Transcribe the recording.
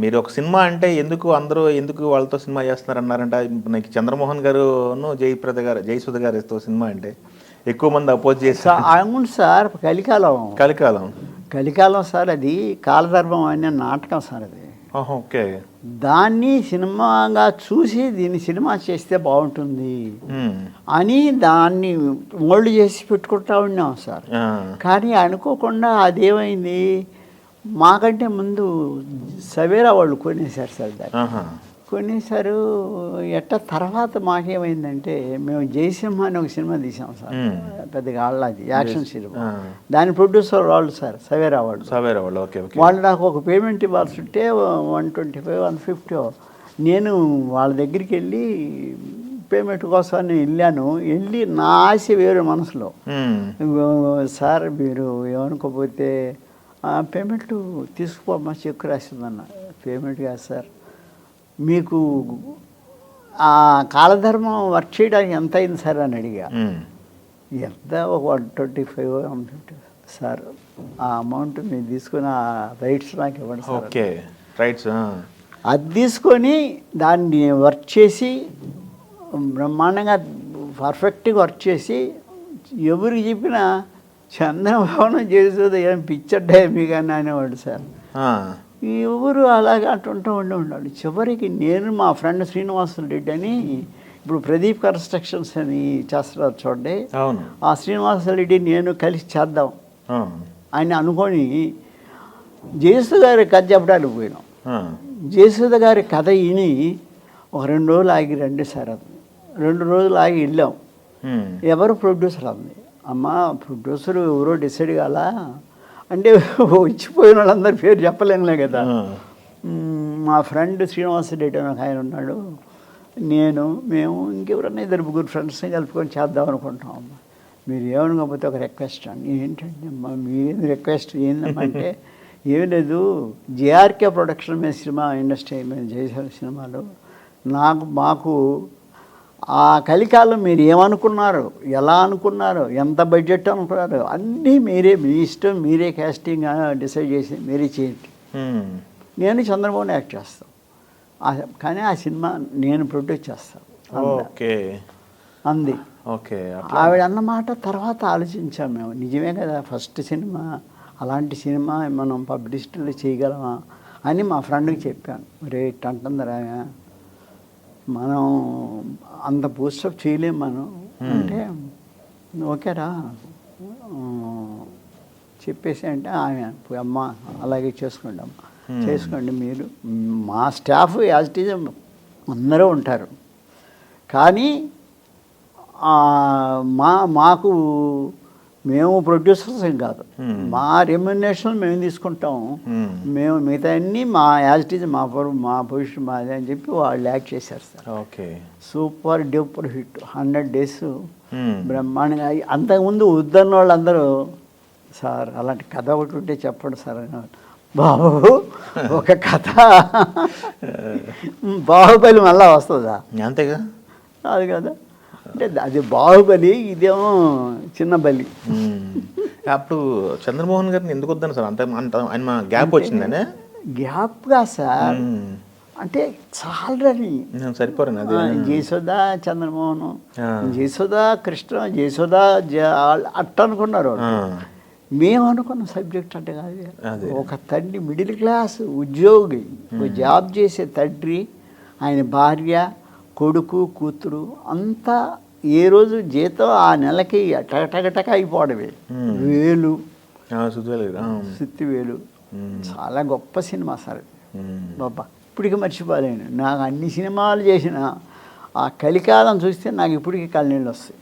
మీరు ఒక సినిమా అంటే ఎందుకు వాళ్ళతో సినిమా చేస్తున్నారన్నారంట. నాకు చంద్రమోహన్ గారును జయసుధ గారితో సినిమా అంటే ఎక్కువ మంది అపోజ్ చేస్తారు. అవును సార్, కలికాలం సార్, అది కాలధర్మం అనే నాటకం సార్ అది. ఓకే. దాన్ని సినిమాగా చూసి దీన్ని సినిమా చేస్తే బాగుంటుంది అని దాన్ని మోల్డ్ చేసి పెట్టుకుంటా ఉన్నాం సార్. కానీ అనుకోకుండా అదేమైంది, మాకంటే ముందు సవేరా వాళ్ళు కొనేసారు సార్. దాన్ని కొనేసారు. తర్వాత మాకేమైందంటే, మేము జయసింహ అని ఒక సినిమా తీసాం సార్, పెద్దగా ఆళ్ళది యాక్షన్ సినిమా. దాని ప్రొడ్యూసర్ వాళ్ళు సార్ సవేరా వాళ్ళు. వాళ్ళు నాకు ఒక పేమెంట్ ఇవ్వాల్సి ఉంటే 125, 150. నేను వాళ్ళ దగ్గరికి వెళ్ళి పేమెంట్ కోసం వెళ్ళి నా ఆశ వేరు మనసులో. సార్ మీరు ఏమనుకోకపోతే పేమెంట్ తీసుకుపోమ్మా, చెక్కు రాసిందన్న. పేమెంట్ కాదు సార్, మీకు ఆ కాలధర్మం వర్క్ చేయడానికి ఎంత అయింది సార్ అని అడిగా. ఎంత ఒక 125, 150 సార్. ఆ అమౌంట్ మీరు తీసుకుని ఆ రైట్స్ నాకు ఇవ్వండి సార్. ఓకే, రైట్స్ అది తీసుకొని దాన్ని వర్క్ చేసి బ్రహ్మాండంగా పర్ఫెక్ట్గా వర్క్ చేసి ఎవరికి చెప్పినా చంద్రబాబు చేసేది ఏం పిక్చర్ టైం కానీ అనేవాడు సార్. ఎవరు అలాగే అంటుంటూ ఉన్నాడు. చివరికి నేను మా ఫ్రెండ్ శ్రీనివాసులు రెడ్డి అని, ఇప్పుడు ప్రదీప్ కన్స్ట్రక్షన్స్ అని చేస్తున్నారు చూడండి, ఆ శ్రీనివాసులు రెడ్డి నేను కలిసి చేద్దాం అని అనుకొని జయసుధ గారి కథ చెప్పడానికి పోయినాం. జయసుధ గారి కథ విని ఒక 2 రోజులు ఆగి రండి సార్ అది. 2 రోజులు ఆగి వెళ్ళాం. ఎవరు ప్రొడ్యూసర్ అంది. అమ్మ ప్రొడ్యూసర్ ఎవరో డిసైడ్ కాలా అంటే, వచ్చిపోయిన వాళ్ళందరి పేరు చెప్పలేనులే కదా. మా ఫ్రెండ్ శ్రీనివాసరెడ్డి అని ఆయన ఉన్నాడు, మేము ఇంకెవరన్నా 2-3 ఫ్రెండ్స్ని కలుపుకొని చేద్దాం అనుకుంటాం. అమ్మ మీరు ఏమనుకోకపోతే ఒక రిక్వెస్ట్ అండి. ఏంటంటే అమ్మ మీరేం రిక్వెస్ట్ ఏంటంటే, ఏం లేదు, జేఆర్కే ప్రొడక్షన్ మీద సినిమా ఇండస్ట్రీ మేము చేసే సినిమాలు మాకు ఆ కలికాలం మీరు ఏమనుకున్నారు, ఎలా అనుకున్నారు, ఎంత బడ్జెట్ అనుకున్నారు, అన్నీ మీరే, మీ ఇష్టం, మీరే కాస్టింగ్ డిసైడ్ చేసి మీరే చేయండి. నేను చంద్రబాబుని యాక్ట్ చేస్తాను, కానీ ఆ సినిమా నేను ప్రొడ్యూస్ చేస్తాను అంది. ఆవిడ అన్నమాట తర్వాత ఆలోచించాము మేము, నిజమే కదా, ఫస్ట్ సినిమా, అలాంటి సినిమా మనం పబ్లిసిటీలో చేయగలమా అని మా ఫ్రెండ్కి చెప్పాను. రే అంటుందిరా, మనం అంత బూస్టప్ చేయలేం మనం అంటే, ఓకేరా చెప్పేసి అంటే ఆమె అమ్మ అలాగే చేసుకోండి అమ్మ, చేసుకోండి మీరు, మా స్టాఫ్ యాజ్ ఇట్ ఈజ్ అందరూ ఉంటారు, కానీ మాకు మేము ప్రొడ్యూసర్స్ ఏం కాదు, మా రెమ్యునరేషన్ మేము తీసుకుంటాము, మేము మిగతా అన్నీ మా యాజ్ ఇట్ ఈజ్ మా పొజిషన్ మాది అని చెప్పి వాళ్ళు యాక్ట్ చేశారు sir. Okay, super duper hit. 100 days బ్రహ్మాండంగా. అంతకుముందు వద్దన్న వాళ్ళందరూ సార్ అలాంటి కథ ఒకటి ఉంటే చెప్పండి సార్ అని. బాబు ఒక కథ బాహుబలి మళ్ళా వస్తుందా? అంతేగా, అది కదా, అంటే అది బాహుబలి, ఇదేమో చిన్న బలి. అప్పుడు చంద్రమోహన్ గారిని ఎందుకు వద్దాను సార్? అంత ఆయన గ్యాప్ వచ్చిందనే? గ్యాప్గా సార్, అంటే చాలా సరిపోరు. జయసుధ, చంద్రమోహన్, జయసుధ, కృష్ణ, జయసుధ అట్ట అనుకున్నారు. మేము అనుకున్న సబ్జెక్ట్ అంటే కాదు. ఒక తండ్రి, మిడిల్ క్లాస్ ఉద్యోగి, జాబ్ చేసే తండ్రి, ఆయన భార్య, కొడుకు, కూతురు అంతా ఏ రోజు జీతం ఆ నెలకి టగటగటక అయిపోవడమే. వేలు, సుత్తి వేలు. చాలా గొప్ప సినిమా సార్ బాబా, ఇప్పటికీ మర్చిపోలేను. నాకు అన్ని సినిమాలు చేసిన ఆ కలికాలం చూస్తే నాకు ఇప్పటికీ కళ్ళనీళ్ళు వస్తాయి.